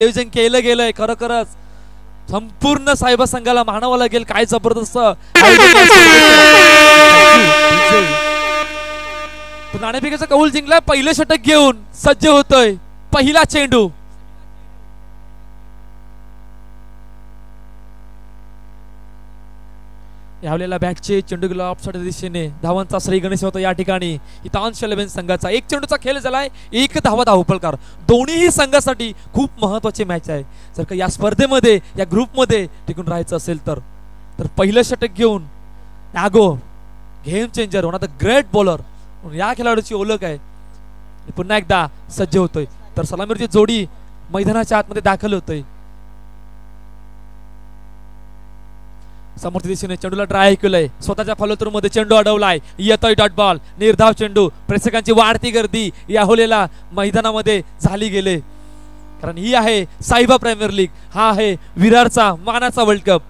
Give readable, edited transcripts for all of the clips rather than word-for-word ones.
नियोजन केलं गेलंय खरोखरच संपूर्ण साहेबा संघाला मानावं लागेल. काय जबरदस्त नाणेफेकीचा कौल जिंकला. पहिलं षटक घेऊन सज्ज होतोय पहिला चेंडू. यावलेला बॅटचे चेंडू गेला ऑफसाईडच्या दिशेने. धावांचा श्री गणेश होता या ठिकाणी. हितांश इलेव्हन संघाचा एक चेंडूचा खेळ झालाय. एक धावा धावपलकार. दोन्ही संघासाठी खूप महत्वाची मॅच आहे. जर का या स्पर्धेमध्ये या ग्रुपमध्ये टिकून राहायचं असेल तर पहिलं षटक घेऊन नागो game changer one of the great bowler या खेळाडूची ओळख आहे. पुन्हा एकदा सज्ज होतोय तर सलामीरची जोडी मैदानाच्या आतमध्ये दाखल होतोय. समोरच्या दिशेने चेंडूला ट्राय केलंय. स्वतःच्या फॉलोथ्रू मध्ये चेंडू अडवलाय. येतोय डॉट बॉल. निर्धाव चेंडू. प्रेक्षकांची वाढती गर्दी या होलेला मैदानामध्ये झाली गेले. कारण ही आहे साहिबा प्रीमियर लीग. हा आहे विरारचा मानाचा वर्ल्ड कप.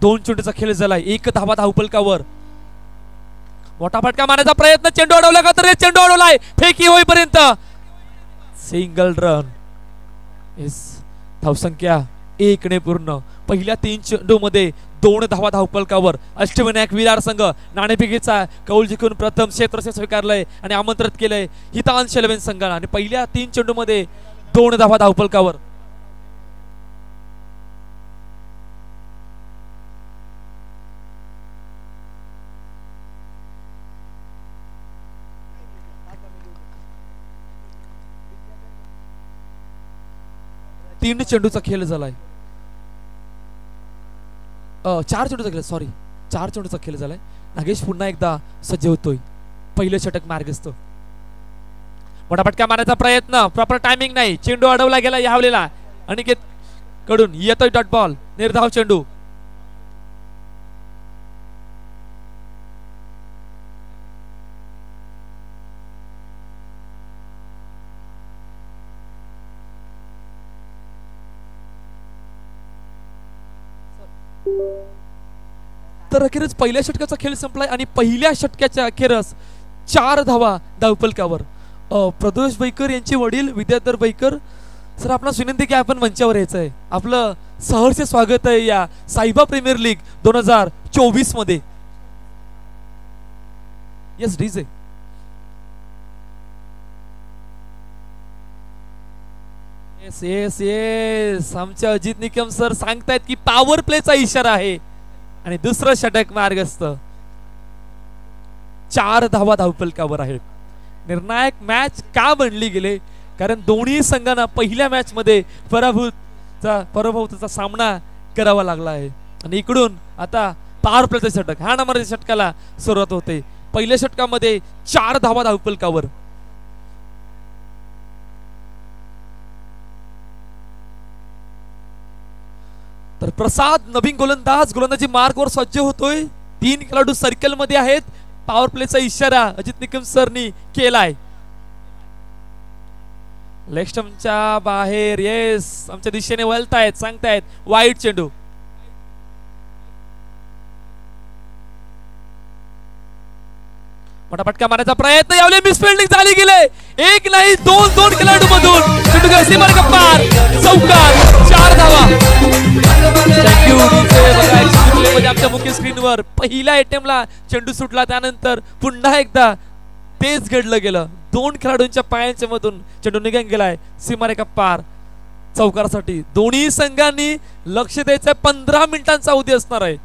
दोन चेंडूचा खेळ झालाय. एक धावा धावपलकावर. मोठा फटका मारण्याचा प्रयत्न. चेंडू अडवला का तर चेंडू अडवलाय. फेकी होईपर्यंत सिंगल रन. धावसंख्या 1 ने पूर्ण. पहिल्या 3 चेंडू मध्ये 2 धावा धावपलकावर. अष्टविनायक विरार संघ नाणेफेकीचा कौल जिंकून प्रथम क्षेत्ररक्षण स्वीकारलंय आणि आमंत्रित केलंय हितांश इलेव्हन संघाला. आणि पहिल्या 3 चेंडू मध्ये 2 धावा धावपलकावर. तीन चेंडूचा खेळ झालाय. 4 चेंडूचा खेळ. सॉरी 4 चेंडूचा खेळ झालाय. नागेश पुन्हा एकदा सज्ज होतोय. पहिलं षटक मार्गस्थ. मोठा फटका मारण्याचा प्रयत्न. प्रॉपर टायमिंग नाही. चेंडू अडवला गेला यावलेला. अनिकेत कडून येतोय डॉट बॉल. निर्धाव चेंडू. तर अखेरच पहिल्या षटकाचा खेळ संपलाय आणि पहिल्या षटकाच्या अखेरच 4 धावा धावपलकावर. प्रदोष बैकर यांचे वडील विद्याधर बैकर सर आपणास विनंती की आपण मंचावर यायचं आहे. आपलं सहर्ष स्वागत आहे या साहिबा प्रीमियर लीग 2024 मध्ये. Yes DJ. Yes yes yes आमचे अजित निकम सर सांगतायत की पॉवर प्लेचा इशारा आहे आणि दुसरं षटक मार्गस्थ. 4 धावा धावपलकावर आहेत. निर्णायक मॅच का बनली गेले कारण दोन्ही संघांना पहिल्या मॅच मध्ये पराभूतचा सामना करावा लागला आहे. आणि इकडून आता पॉवर प्लेचं षटक ह्या नंबरच्या षटकाला सुरुवात होते. पहिल्या षटकामध्ये 4 धावा धावपलकावर. तर प्रसाद नवीन गोलंदाजी मार्गवर सज्ज होतोय. 3 खेळाडू सर्कल मध्ये आहेत. पॉवर प्लेचा इशारा अजित निकम सरनी केलाय. लेग स्टंपच्या बाहेर येस आमच्या दिशेने वळतायत सांगतायत वाईट चेंडू. मोठा फटका मारण्याचा प्रयत्न. यावले मिसफिल्डिंग झाली गेले. एक नाही दोन खेळाडू मधून चेंडू सीमारेखा पार. चौकार 4 धावा. आमच्या मुख्य स्क्रीनवर पहिल्या अटेम्प्टला चेंडू सुटला. त्यानंतर पुन्हा एकदा तेच घडलं गेलं. 2 खेळाडूंच्या पायांच्या मधून चेंडू निघून गेलाय सीमारेखा पार. चौकारासाठी दोन्ही संघांनी लक्ष द्यायचं. 15 मिनिटांचा अवधी असणार आहे.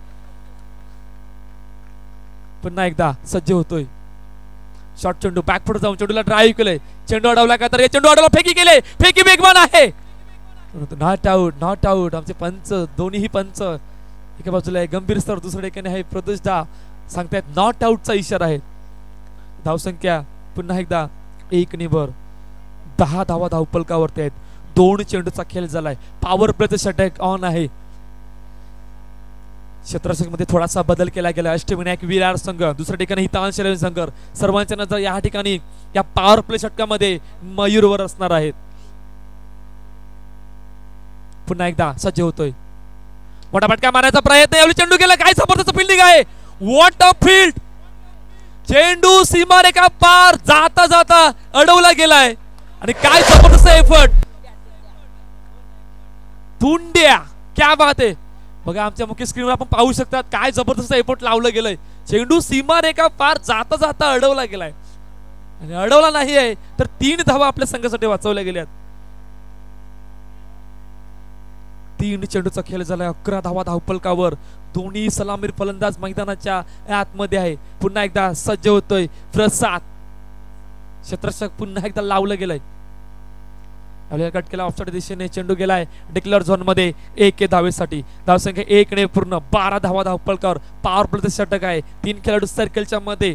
पुन्हा एकदा सज्ज होतोय. शॉर्ट चेंडू बॅकफुट जाऊन चेंडूला ड्राईव्ह केलंय. चेंडू अडवला का तर चेंडू अडवला. फेकी केले. फेकी वेगवान आहे. Not out. आमचे पंच दोन्ही पंच एका बाजूला आहे गंभीर सर दुसऱ्या ठिकाणी आहे प्रदोष दा सांगतायत नॉट आउटचा इशारा आहे. धावसंख्या पुन्हा एकदा 1 ने वर. 10 धावा धावपलकावरती आहेत. 2 चेंडूचा खेळ झालाय. पॉवर प्लेचं षटक ऑन आहे. क्षेत्ररक्षक मध्ये थोडासा बदल केला गेला. अष्टविनायक विरार संघ दुसऱ्या ठिकाणी हितांश इलेव्हन संघ. सर्वांच्या नजर या ठिकाणी या पॉवर प्ले षटकामध्ये मयूरवर असणार आहेत. पुन्हा एकदा सज्ज होतोय. मोठा फटका मारण्याचा प्रयत्न. यावेळी चेंडू गेला. काय जबरदस्त फिल्डिंग आहे. What a field. चेंडू सीमारेखा पार जाता जाता अडवला गेलाय आणि काय जबरदस्त एफर्ट. धुंड्या, क्या बात आहे. बघा आमच्या मुख्य स्क्रीनवर आपण पाहू शकतात काय जबरदस्त एफर्ट लावलं गेलंय. चेंडू सीमारेखा पार जाता जाता अडवला गेलाय आणि अडवला नाही आहे तर 3 धावा आपल्या संघासाठी वाचवल्या गेल्यात. 3 चेंडूचा खेळ झालाय. 11 धावा धावफलकावर. दोन्ही सलामीर फलंदाज मैदानाच्या आतमध्ये आहे. पुन्हा एकदा सज्ज होतोय प्रसाद. क्षेत्ररक्षक पुन्हा एकदा लावलं गेलंय. कट केला ऑफसाइड दिशेने. चेंडू गेलाय डिक्लेअर झोन मध्ये. 1 धावेसाठी. धावसंख्या 1 ने पूर्ण. 12 धावा धावफलकावर. पॉवर प्ले षटक आहे. 3 खेळाडू सर्कलच्या मध्ये.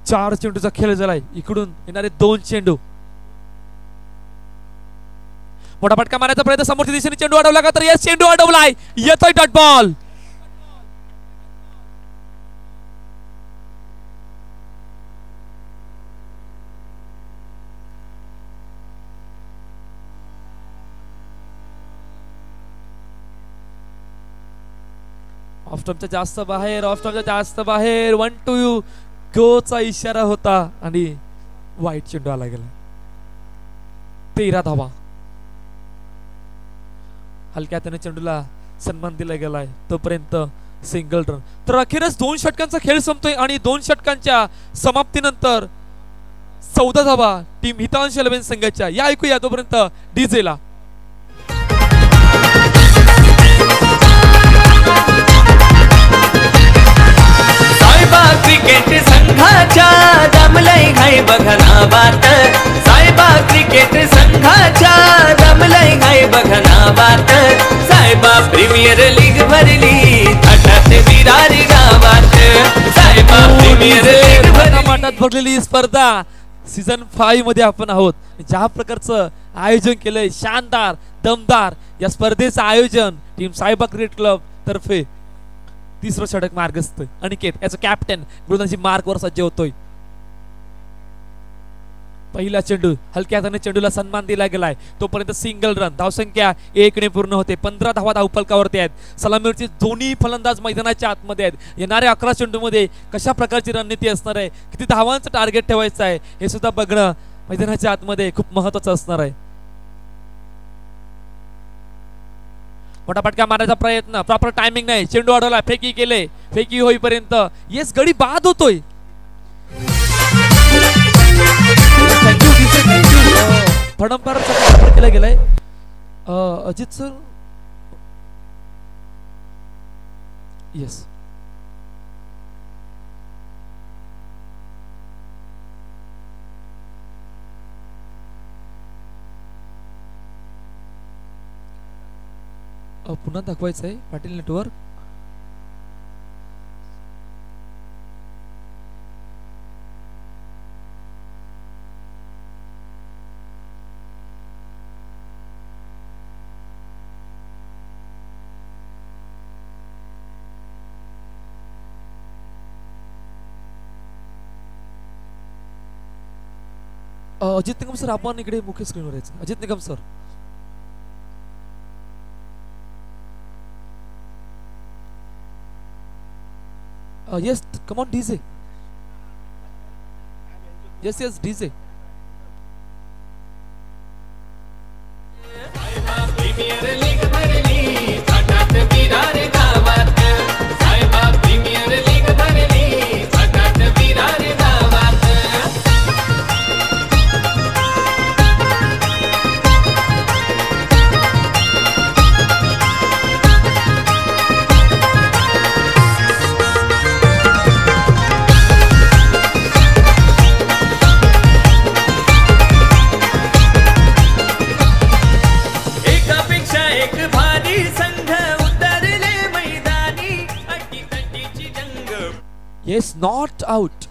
4 चेंडूचा खेळ झालाय. इकडून येणारे 2 चेंडू. मोठा फटका मारायचा प्रयत्न. समोरच्या दिशेने चेंडू अडवला का तर यस चेंडू अडवलाय. येतोय डॉट बॉल. ऑफस्टॉपच्या जास्त बाहेर. ऑफस्टॉपच्या जास्त बाहेर. 1-2 गोचा इशारा होता आणि वाईट चेंडू आला गेला. 13 धावा. हलक्या हाताने चेंडूला सन्मान दिला गेलाय. तोपर्यंत सिंगल रन. तर अखेरच 2 षटकांचा खेळ संपतोय आणि 2 षटकांच्या समाप्तीनंतर 14 धावा टीम हितांश 11 संघाच्या. या ऐकूया तोपर्यंत डीजेला. क्रिकेट संघाच्या जमलय घाई बघना बात. साहेबा क्रिकेट संघाच्या जमलय घाई बघना बात. साहेबा प्रीमियर लीग भरली थाटात विरारी गावात. साहेबा प्रीमियर लीग भरलेली स्पर्धा सीझन 5 मध्ये आपण आहोत. ज्या प्रकारचं आयोजन केलंय शानदार दमदार. या स्पर्धेचं आयोजन टीम साहेबा क्रिकेट क्लब तर्फे. 3रं षटक मार्गस्थ अनिकेत याचा कॅप्टन गोलंदाजी मार्कवर सज्ज होतोय. पहिला चेंडू हलक्या हाताने चेंडूला सन्मान दिला गेलाय. तोपर्यंत सिंगल रन. धावसंख्या 1 ने पूर्ण होते. 15 धावा धावफलकावरती आहेत. सलामीवरचे दोन्ही फलंदाज मैदानाच्या आतमध्ये आहेत. येणाऱ्या 11 चेंडूमध्ये कशा प्रकारची रणनीती असणार आहे, किती धावांचं टार्गेट ठेवायचं आहे हे सुद्धा बघणं मैदानाच्या आतमध्ये खूप महत्वाचं असणार आहे. मोठा फटका मारायचा प्रयत्न. प्रॉपर टायमिंग नाही. चेंडू अडवला. फेकी केले. फेकी होईपर्यंत येस गडी बाद होतोय. फडंपारचा वापर केला गेलाय. अजित सर येस पुन्हा दाखवायचं आहे पाटील नेटवर्क. अजित निकम सर आपण इकडे मुख्य स्क्रीनवर यायचं. Ajit Nikam sir. Yes, come on DJ. Yes, DJ. Premier league भरली थाटात विरारी गावात. साहेबा प्रीमियर लीग भरली थाटात विरारी गावात. Yes, not out.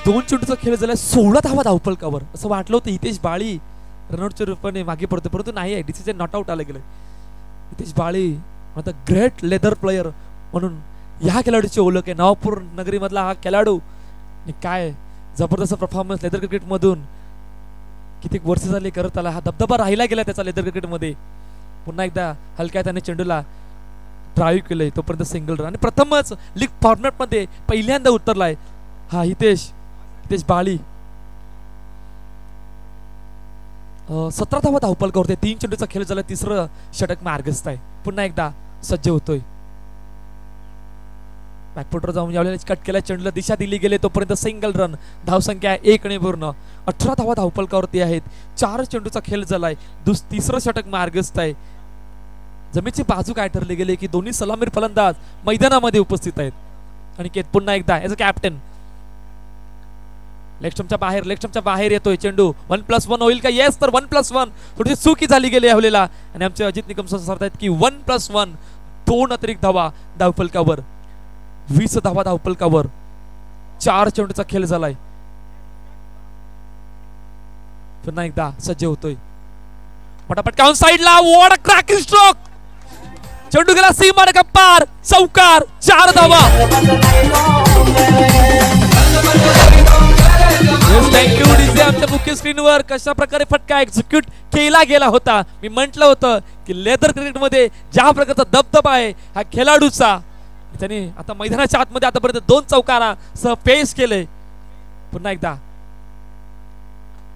2 चेंडूचा खेळ झाला, 16 धावा धावफलकावर. असं वाटलं होतं हितेश बाळी रनआउटच्या रूपाने मागे पडतो, परंतु नाही आहे, डिसिजन नॉट आउट आला गेलं. हितेश बाळी आता ग्रेट लेदर प्लेयर म्हणून ह्या खेळाडूची ओळख आहे. नवापूर नगरी मधला हा खेळाडू, काय जबरदस्त परफॉर्मन्स लेदर क्रिकेट मधून कित्येक वर्ष झाली करत आला. हा दबदबा राहिला गेला त्याचा लेदर क्रिकेट मध्ये. पुन्हा एकदा हलक्या त्याने चेंडूला ड्राईव्ह केलंय, तोपर्यंत सिंगल रन आणि प्रथमच लीग फॉर्मॅट मध्ये पहिल्यांदा उतरलाय हा हितेश बाळी. 17 धावा धावफलकावरती, 3 चेंडूचा खेळ झाला, तिसरं षटक मार्गस्थ आहे. पुन्हा एकदा सज्ज होतोय. बॅकफुटवर जाऊन यावेळेला कट केला, चेंडूला दिशा दिली गेली, तोपर्यंत सिंगल रन. धावसंख्या 1 ने पूर्ण. 18 धावा धावफलकावरती आहेत. 4 चेंडूचा खेळ झालाय, तिसरं षटक मार्गस्थ आहे. जमेची बाजू काय ठरली गेली की दोन्ही सलामीर फलंदाज मैदानामध्ये उपस्थित आहेत. आणि केत पुन्हा एकदा ॲज अ कॅप्टन लेग स्टंपच्या बाहेर येतोय चेंडू. 1+1 होईल का? येस, तर 1+1. थोडीशी चुकी झाली गेली यावेळेला आणि आमचे अजित निकम सर सांगतात की 1+1, 2 अतिरिक्त धावा धावफलकावर, 20 धावा धावफलकावर. 4 चेंडूचा खेळ झालाय. पुन्हा एकदा सज्ज होतोय. पटापट काउंट साइडला, वॉट अ क्रॅकिंग स्ट्रोक. चेंडू गेला सीमारेषा पार, चौकार, 4 धावा. Thank you DJ. आमच्या मुख्य स्क्रीनवर कशा प्रकारे फटका एक्झिक्यूट केला गेला होता. मी म्हटलं होतं की लेदर क्रिकेट मध्ये ज्या प्रकारचा दबदबा आहे हा खेळाडूचा, त्याने आता मैदानाच्या आतमध्ये आतापर्यंत 2 चौकारा सह पेश केले. पुन्हा एकदा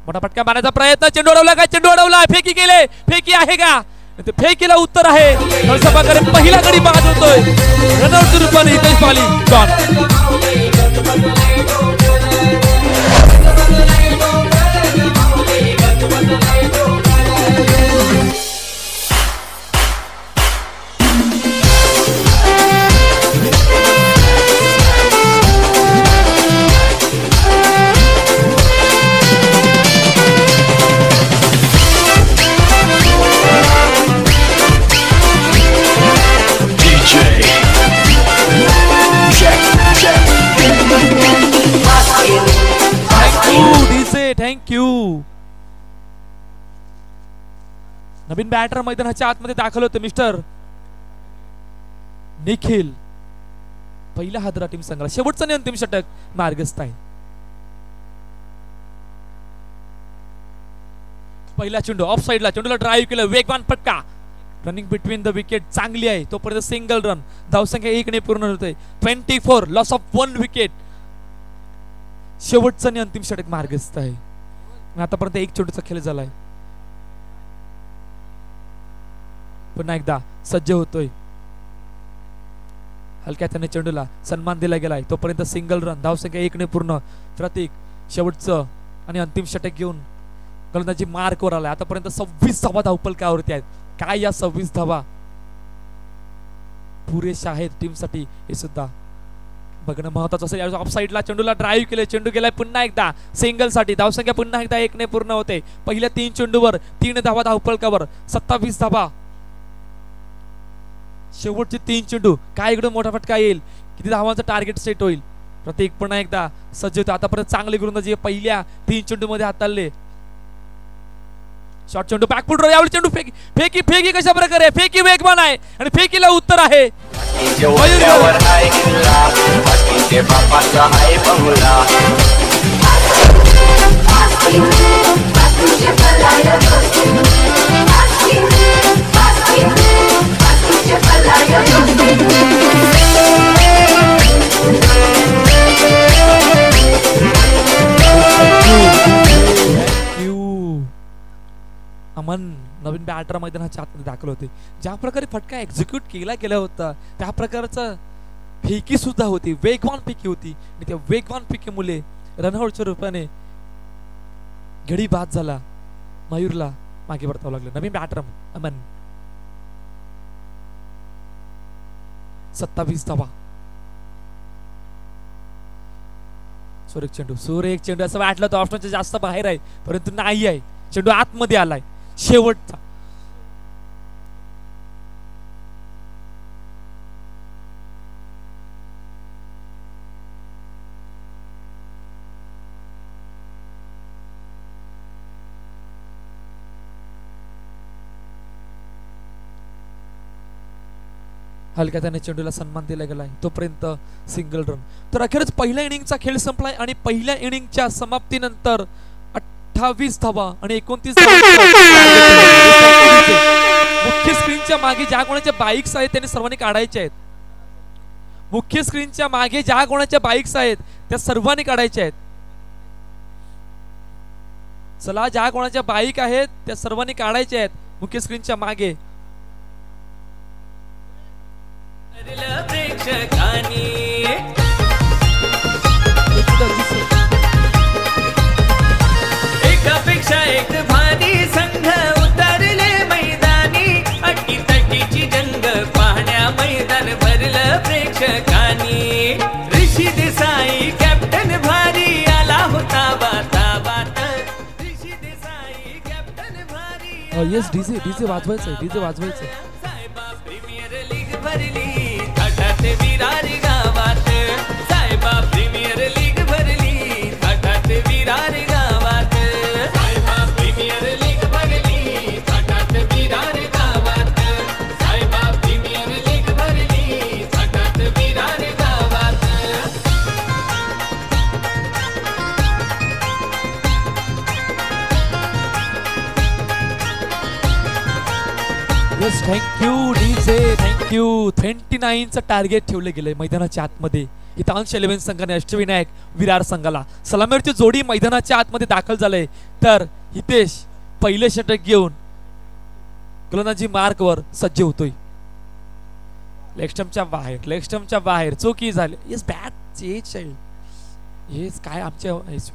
मोठा फटका मारण्याचा प्रयत्न, चेंडू अडवला का? चेंडू अडवला, फेकी केले, फेकी आहे का? ते फेकीला उत्तर आहे. अशा प्रकारे पहिला गडी बाद होतोय. रनआउटच्या रूपाने हितेश बाळी गॉन. थँक्यू. नवीन बॅटर मैदानाच्या आतमध्ये दाखल होते मिस्टर निखिल. पहिला हादरा टीम संघाला. शेवटचं आणि अंतिम षटक मार्गस्थ आहे. पहिला चेंडू ऑफ साइडला, चेंडूला ड्राईव्ह केलं, वेगवान फटका. रनिंग बिटवीन द विकेट चांगली आहे, तोपर्यंत सिंगल रन. धावसंख्या 1 ने पूर्ण होते. 24, लॉस ऑफ 1 विकेट. शेवटचं आणि अंतिम षटक मार्गस्थ आहे. आतापर्यंत 1 चेंडूचा खेळ झालाय. पुन्हा एकदा सज्ज होतोय. हलक्या त्याने चेंडूला सन्मान दिला गेलाय, तोपर्यंत सिंगल रन. धावसंख्या 1 ने पूर्ण. प्रतीक शेवटचं आणि अंतिम षटक घेऊन गोलंदाजी मार्कवर आलाय. आतापर्यंत 26 धावा धावफलकावरती आहेत. काय या 26 धावा पुरेशा आहेत टीमसाठी हे सुद्धा बघणं महत्वाचं असेल. ऑफ साइडला चेंडूला ड्राईव्ह केले, चेंडू गेलाय पुन्हा एकदा सिंगल साठी. धावसंख्या पुन्हा एकदा 1 ने पूर्ण होते. पहिल्या 3 चेंडूवर 3 धावा धावफलकावर, 27 धावा. शेवटचे 3 चेंडू, काय इकडून मोठा फटका येईल, किती धावांचं टार्गेट सेट होईल. प्रत्येक पुन्हा एकदा सज्ज होतो. आतापर्यंत चांगली गोलंदाजी पहिल्या 3 चेंडू मध्ये हाताळले. शॉर्ट चेंडू बॅकफुटवर, यावेळी चेंडू फेकी कशा प्रकारे? फेकी वेगवान आहे आणि फेकीला उत्तर आहे. अमन नवीन बॅटर मैदानाच्या आतमध्ये दाखल होते. ज्या प्रकारे फटका एक्झिक्यूट केला गेला होता त्या प्रकारचा फेकी सुद्धा होती, वेगवान फेकी होती आणि त्या वेगवान फेकीमुळे रनआउटच्या रूपाने गडी बाद झाला. मयूरला मागे परतावं लागलं. नवीन बॅटर अमन. 27 धावा. सूर्य एक चेंडू असं वाटलं तर ऑप्शनच्या जास्त बाहेर आहे, परंतु नाही आहे. चेंडू आतमध्ये आलाय. शेवटचा हलक्या त्याने चेंडूला सन्मान दिला गेलाय, तोपर्यंत सिंगल रन. तर अखेरच पहिल्या इनिंगचा खेळ संपलाय आणि पहिल्या इनिंगच्या समाप्तीनंतर 28 धावा आणि 29 मुख्य स्क्रीनच्या मागे ज्या कोणाच्या बाईक्स आहेत त्यांनी सर्वांनी काढायच्या आहेत. मुख्य स्क्रीनच्या मागे ज्या कोणाच्या बाईक्स आहेत त्या सर्वांनी काढायच्या आहेत. चला, ज्या कोणाच्या बाईक आहेत त्या सर्वांनी काढायच्या आहेत मुख्य स्क्रीनच्या मागे. एकापेक्षा एक भारी संघ उतरले मैदानी, अटीतटीची जंग पाहण्या मैदान भरलं प्रेक्षकांनी. ऋषी देसाई कॅप्टन भारी आला होता बात. ऋषी देसाई कॅप्टन भारी. येस, डीजे डीजे वाजवायचंय, डीजे वाजवायचंय. साहेबा प्रीमियर लीग भरली थाटात विरार गावात. साहेबा प्रीमियर लीग भरली थाटात विरार गावात. साहेबा प्रीमियर लीग भरली थाटात विरार गावात. साहेबा प्रीमियर लीग भरली थाटात विरार गावात. Yes, thank you DJ, thank you. 29चं टार्गेट ठेवलं गेलंय मैदानाच्या आतमध्ये. हितांश 11 संघाने अष्टविनायक विरार संघाला सलामीवरची जोडी मैदानाच्या आतमध्ये दाखल झालंय. तर हितेश पहिले षटक घेऊन गोलंदाजी मार्कवर सज्ज होतोय. लेग स्टंपच्या बाहेर चौकी झाले. येस, बॅट चेंज आहे. येस, काय आमच्या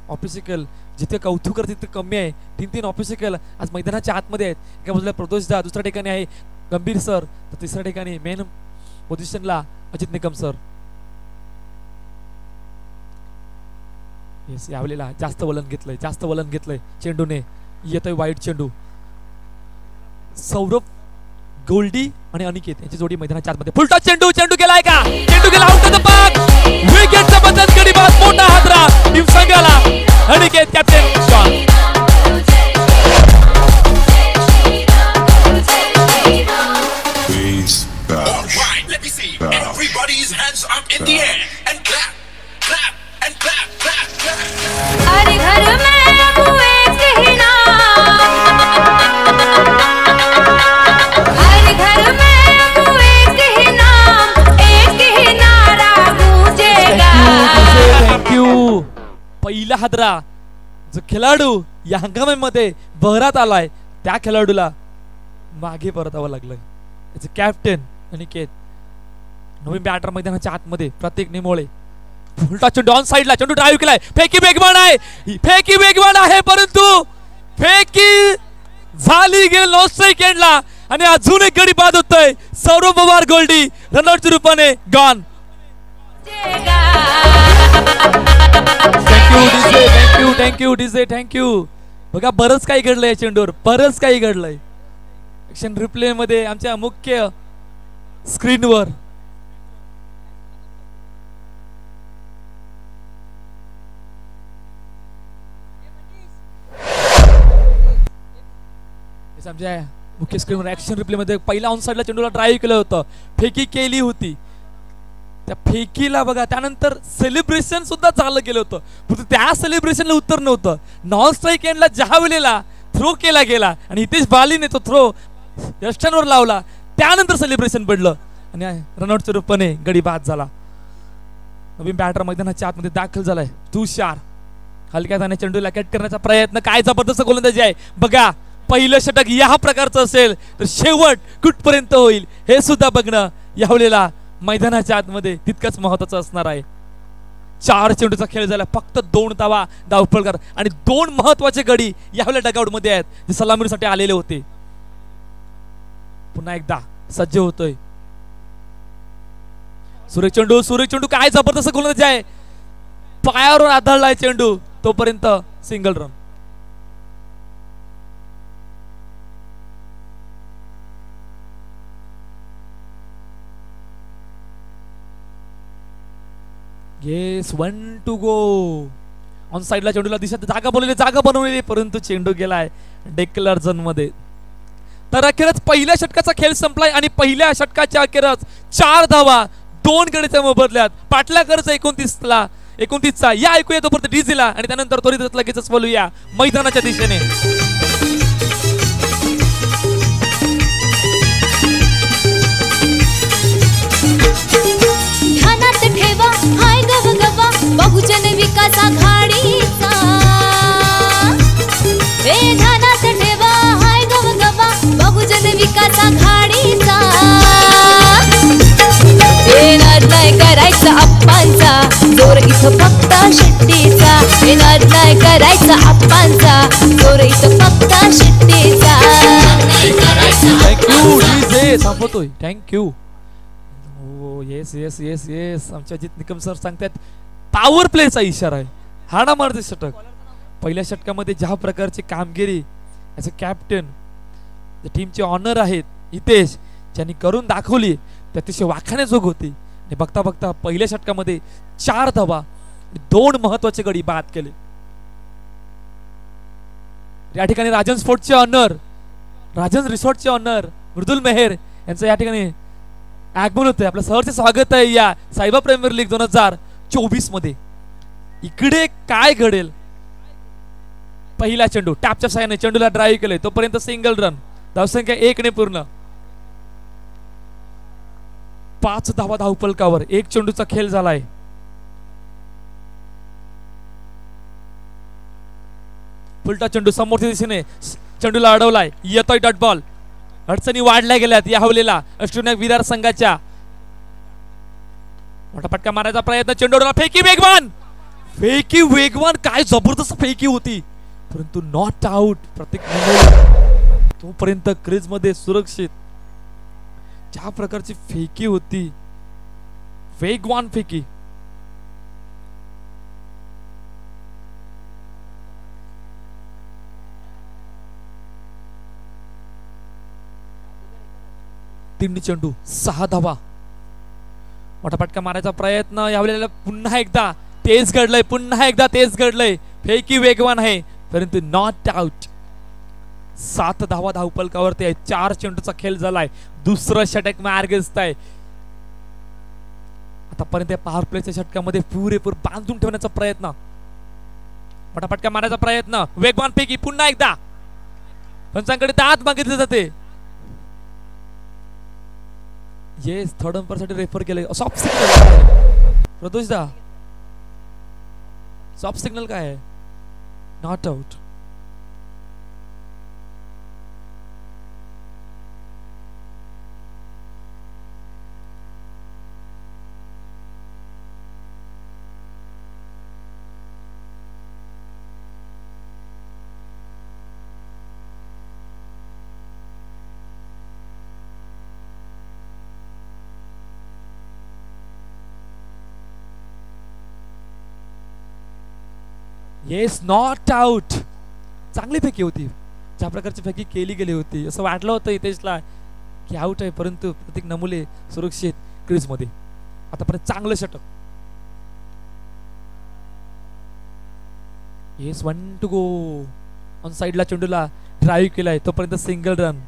ऑफिसिकल जिथे कौतुक करते तिथे कमी आहे. 3 ऑफिसिकल आज मैदानाच्या आतमध्ये आहेत. एका बाजूला प्रदोष दा, दुसऱ्या ठिकाणी आहे गंभीर सर, तर तिसऱ्या ठिकाणी मेन पोझिशनला अजित निकम सर. येस, यावेळेला जास्त वलन घेतलंय चेंडूने. येतोय वाईट चेंडू. सौरभ गोल्डी आणि अनिकेत यांची जोडी मैदानाच्या आतमध्ये. फुलटा चेंडू गेलाय का? चेंडू गेला आउट ऑफ द पार्क. विकेटचा बदल गडी बाद. मोठा हादरा टीम संघाला. Aniket captain shot. All right, let me see. Everybody's hands up in the air and clap, clap, and clap, clap, clap. हर घर में हुए ही नाम, हर घर में हुए ही नाम, एक ही नारा गूंजेगा. थँक्यू. पहिला हादरा जो खेळाडू या हंगामामध्ये बहरात आलाय त्या खेळाडूला मागे परतावं लागलंय. त्याचे कॅप्टन अनिकेत. नवीन बॅटर मैदानाच्या आतमध्ये प्रत्येक निमोळे. उलटा चेंडू ऑन साइडला. चेंडू ड्राईव्ह केलाय. फेकी वेगवान आहे परंतु फेकी झाली गेली नॉन स्ट्राइक एंडला आणि अजून एक गडी बाद होतोय. सौरभ पवार गोल्डी रनआउटच्या रूपाने गॉन. Thank you DJ thank you. बघा, बरंच काही घडलंय चेंडूवर, बरंच काही घडलंय. ऍक्शन रिप्ले मध्ये आमच्या मुख्य स्क्रीनवर. आमच्या मुख्य स्क्रीनवर ऍक्शन रिप्ले मध्ये पहिला ऑन साइडला चेंडूला ड्राईव्ह केलं होतं, फेकी केली होती. त्या फेकीला बघा, त्यानंतर सेलिब्रेशन सुद्धा झालं गेलं होतं, पण त्या सेलिब्रेशनला उत्तर नव्हतं. नॉन स्ट्राइक एंडला ज्या वेळेला थ्रो केला गेला आणि हितेश बालीने तो थ्रो यष्टांवर लावला, त्यानंतर सेलिब्रेशन पडलं आणि रनआउटच्या रूपाने गडी बाद झाला. नवीन बॅटर मैदानाच्या आतमध्ये दाखल झालाय तुषार. हलक्या हाताने चेंडूला कॅच करण्याचा प्रयत्न. काय जबरदस्त गोलंदाजी आहे बघा. पहिलं षटक या प्रकारचं असेल तर शेवट कुठपर्यंत होईल हे सुद्धा बघणं यावेळेला मैदानाच्या आतमध्ये तितकंच महत्वाचं असणार आहे. 4 चेंडूचा खेळ झाला, फक्त 2 धावा धावपळकर आणि 2 महत्वाचे गडी यावेळेला डगआउट मध्ये आहेत जे सलामीसाठी आलेले होते. पुन्हा एकदा सज्ज होतोय सुरेश चेंडू. काय जबरदस्त गोलंदाजी आहे. पायावर आदळलाय चेंडू, तोपर्यंत single run. Yes, 1 to go. On साइडला चेंडूला दिसत जागा बनवलेली, परंतु चेंडू गेलाय डेक्लर झोन मध्ये. तर अखेरच पहिल्या षटकाचा खेळ संपलाय आणि पहिल्या षटकाच्या अखेरच 4 धावा 2 गडीच्या मोबदल्यात पाटलाकरचा 29चा या ऐकूया तोपर्यंत डीजेला आणि त्यानंतर त्वरित लगेचच बोलूया मैदानाच्या दिशेने. ध्यानात ठेवा हाय गवगवा बहुजन विकास आघाडीचा. ध्यानात ठेवा हाय गवगवा बहुजन विकास आघाडीचा. नाद नाही करायचा अप्पांचा जोर इथं फक्त शेट्टीचा. नाद नाही करायचा अप्पांचा जोर इथं फक्त शेट्टीचा. थँक्यू डीजे थांबवतोय. थँक्यू. हो येस येस येस येस आमचे अजित निकम सर सांगतात पॉवर प्लेचा इशारा आहे. हा ना मारते षटक. पहिल्या षटकामध्ये ज्या प्रकारची कामगिरी ॲज अ कॅप्टन टीमचे ऑनर आहेत हितेश ज्यांनी करून दाखवली ते अतिशय वाखाण्याजोग होती. आणि बघता बघता पहिल्या षटकामध्ये 4 धावा 2 महत्वाचे गडी बाद केले. या ठिकाणी राजन स्पोर्ट्सचे ऑनर राजन रिसॉर्टचे ऑनर मृदुल मेहर यांचं या ठिकाणी आगमन होतंय. आपलं सहर्ष स्वागत आहे या सायबा प्रीमियर लीग 2024 मध्ये. इकडे काय घडेल. पहिला चेंडू टॅपच्या साहाय्याने चेंडूला ड्राईव्ह केले तोपर्यंत सिंगल रन. धावसंख्या 1 ने पूर्ण. 5 धावा धावफलकावर 1 चेंडूचा खेळ झालाय. उलटा चेंडू समोरच्या दिशेने चेंडूला अडवलाय. येतोय डॉट बॉल. अडचणी वाढल्या गेल्यात या हवलेला अष्टविनायक विरार संघाच्या. मोठा फटका मारायचा प्रयत्न चेंडूला फेकी वेगवान काय जबरदस्त फेकी होती परंतु नॉट आउट. प्रत्येक तोपर्यंत क्रीज मध्ये सुरक्षित. ज्या प्रकारची फेकी होती वेगवान फेकी. तीन चेंडू 6 धावा. मोठा फटका मारायचा प्रयत्न यावेळेला पुन्हा एकदा तेज घडलंय. फेकी वेगवान आहे परंतु नॉट आउट. 7 धावा धावफलकावरती आहे. 4 चेंडूचा खेळ झालाय. दुसरं षटक मार्गस्थ आहे. आतापर्यंत पॉवर प्लेच्या षटकामध्ये पुरेपूर बांधून ठेवण्याचा प्रयत्न. मोठा फटका मारायचा प्रयत्न वेगवान पैकी पुन्हा एकदा पंचांकडे दाद मागितले जाते. येस थर्ड अंपायर साठी रेफर केले. सॉफ्ट सिग्नल प्रदोष दा सॉफ्ट सिग्नल काय आहे. Not out. Yes not out. चांगली फेकी होती. ज्या प्रकारची फेकी केली गेली होती असं वाटलं होतं हितेशला की आउट आहे परंतु प्रत्येक नमुले सुरक्षित क्रीज मध्ये. आतापर्यंत चांगलं षटक. Yes 1 to go. ऑन साइडला चेंडूला ड्राईव्ह केलाय तोपर्यंत सिंगल रन.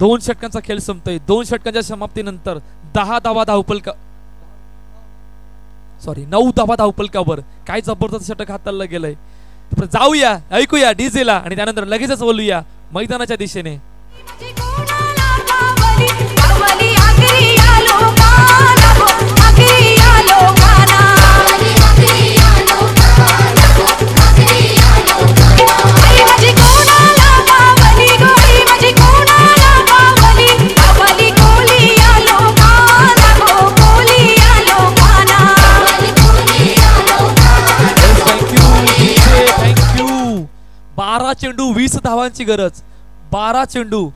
2 षटकांचा खेळ संपतोय. 2 षटकांच्या समाप्तीनंतर 9 धावा धावफलकावर. काय जबरदस्त षटक हाताळलं गेलंय. जाऊया ऐकूया डीजेला आणि त्यानंतर लगेचच बोलूया मैदानाच्या दिशेने. चेंडू 20 धावांची गरज. 12 चेंडू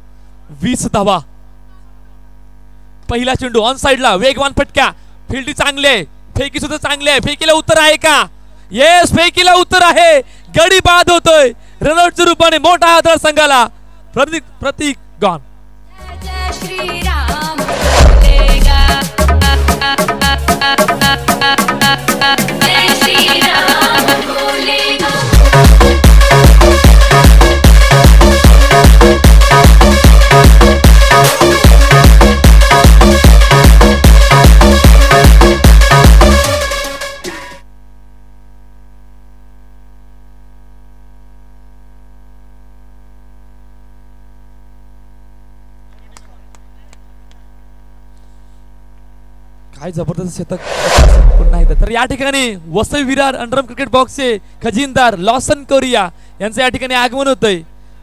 20 धावा. पहिला चेंडू ऑन साइडला वेगवान फटका. फील्ड चांगली आहे. फेकी सुद्धा चांगली आहे. फेकीला उत्तर आहे का. येस फेकीला उत्तर आहे. गडी बाद होतोय. रनआउटच्या रूपाने मोठा आदर संघाला. प्रतीक गॉन. श्रीराम बोलेगा. काय जबरदस्त शतक पुन्हा एकदा. तर या ठिकाणी वसई विरार अंडरआर्म क्रिकेट बॉक्सचे खजिनदार लॉसन कोरिया यांचं या ठिकाणी आगमन होतंय.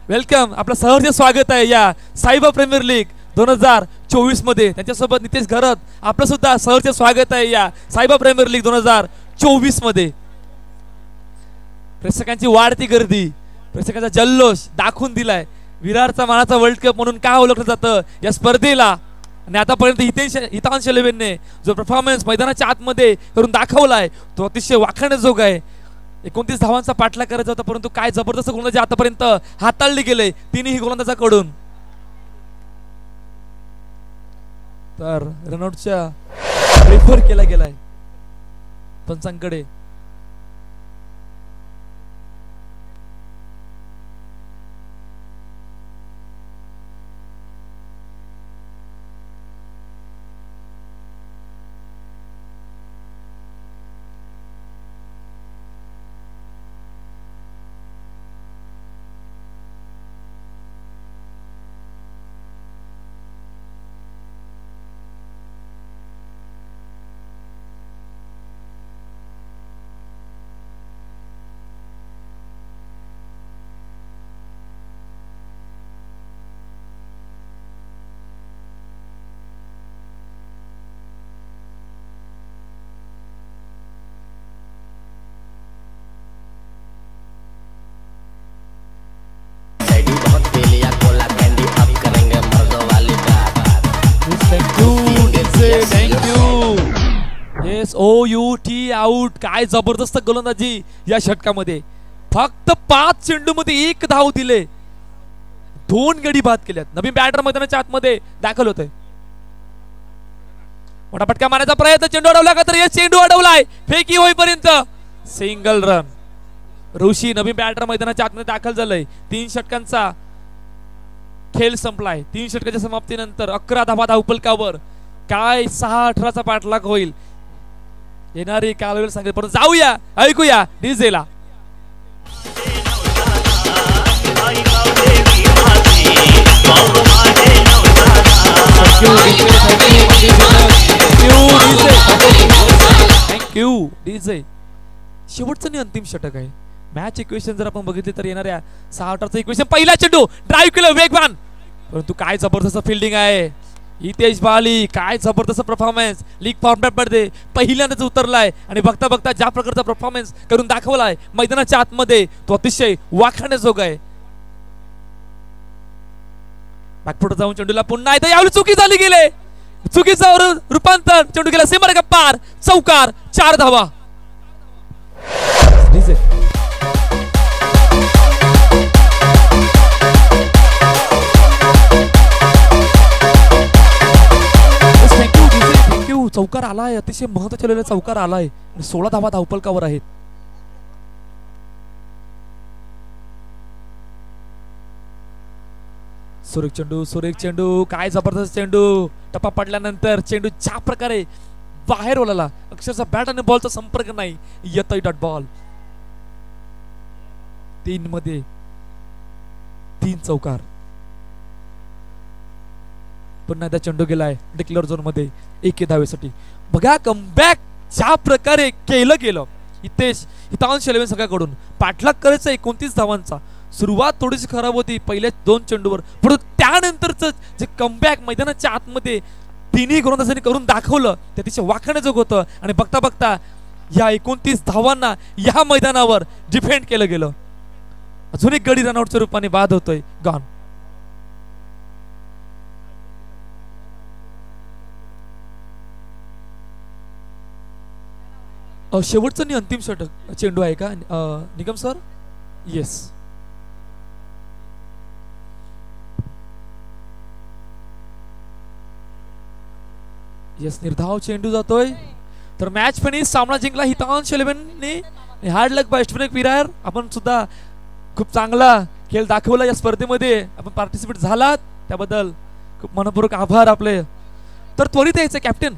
वेलकम, आपलं सहर्ष स्वागत आहे या साईबा प्रीमियर लीग 2024 मध्ये. त्यांच्यासोबत नितेश घरत आपलं सुद्धा सहर्ष स्वागत आहे या साईबा प्रीमियर लीग 2024 मध्ये. प्रेक्षकांची वाढती गर्दी, प्रेक्षकांचा जल्लोष दाखवून दिलाय. विरारचा मानाचा वर्ल्ड कप म्हणून का ओळखलं जातं या स्पर्धेला. आणि आतापर्यंत हितांश लेवेनने जो परफॉर्मन्स मैदानाच्या आतमध्ये करून दाखवलाय तो अतिशय वाखाणण्याजोगा आहे. 29 धावांचा पाठलाग करायचा होता, परंतु काय जबरदस्त गोलंदाजी आतापर्यंत हाताळली गेले तिन्ही गोलंदाजाकडून. तर रनआउटच्या रेफर केला गेलाय पंचांकडे. आउट. काय जबरदस्त गोलंदाजी या षटकामध्ये. फक्त 5 चेंडूमध्ये 1 धाव दिले, 2 गडी बाद केल्यात. नवीन बॅटर मैदानाच्या आतमध्ये दाखल होतोय. मोठा फटका मारण्याचा प्रयत्न, चेंडू अडवला का तर यश चेंडू अडवलाय. फेकी होईपर्यंत सिंगल रन. ऋषी नवीन बॅटर मैदानाच्या आतमध्ये दाखल झालंय. 3 षटकांचा खेळ संपलाय. 3 षटकाच्या समाप्तीनंतर 11 धावा धावफलकावर. काय 6-18चा पाठलाग होईल येणारी कालवेळ सांगेल, परंतु जाऊया ऐकूया डीजेला. Thank you DJ. शेवटचं आणि अंतिम षटक आहे. मॅच इक्वेशन जर आपण बघितली तर येणाऱ्या 6-18चं इक्वेशन. पहिला चेंडू ड्राईव्ह केलं वेगवान, परंतु काय जबरदस्त फिल्डिंग आहे. हितेश बाली काय जबरदस्त परफॉर्मन्स. लीग फॉर्मॅट मध्ये पहिल्यांदाच उतरलाय आणि बघता बघता ज्या प्रकारचा परफॉर्मन्स करून दाखवलाय मैदानाच्या आतमध्ये तो अतिशय वाखाणण्याजोगा आहे. बॅकफुट जाऊन चेंडूला पुन्हा एकदा यावेळी चुकी झाली गेले. चुकीचं रूपांतर, चेंडू गेला सीमारेखा पार, चौकार, 4 धावा. चौकार आलाय, अतिशय महत्त्वाचा चौकार आलाय. 16 धावा धावफलकावर आहेत. सुरेख चेंडू काय जबरदस्त चेंडू. टप्पा पडल्यानंतर चेंडू ज्या प्रकारे बाहेर ओलाला, अक्षरशः बॅट आणि बॉलचा संपर्क नाही, येतोय डॉट बॉल. 3 मध्ये 3 चौकार. पुन्हा एकदा चेंडू गेलाय डिक्लेअर झोन मध्ये 1 धावेसाठी. बघा कमबॅक ज्या प्रकारे केलं गेलं. हितांश लेवेन संघाकडून पाठलाग करायचा 29 धावांचा. सुरुवात थोडीशी खराब होती पहिल्या 2 चेंडूवर, परंतु त्यानंतरच जे कमबॅक मैदानाच्या आतमध्ये तिन्ही गोलंदाजांनी करून दाखवलं ते अतिशय वाखाणण्याजोग होतं. आणि बघता बघता या 29 धावांना या मैदानावर डिफेंड केलं गेलं. अजून एक गडी रनआउटच्या रूपाने बाद होतोय. गॉन. शेवटचं आणि अंतिम षटक चेंडू आहे का निगम सर? येस. येस, निर्धाव चेंडू जातोय. तर मॅच फिनिश, सामना जिंकला हितांश लेवेनने. हार्ड लक बाय अष्टविनायक विरार. आपण सुद्धा खूप चांगला खेळ दाखवला या स्पर्धेमध्ये. आपण पार्टिसिपेट झालात त्याबद्दल खूप मनपूर्वक आभार आपले. तर त्वरित यायचं कॅप्टन.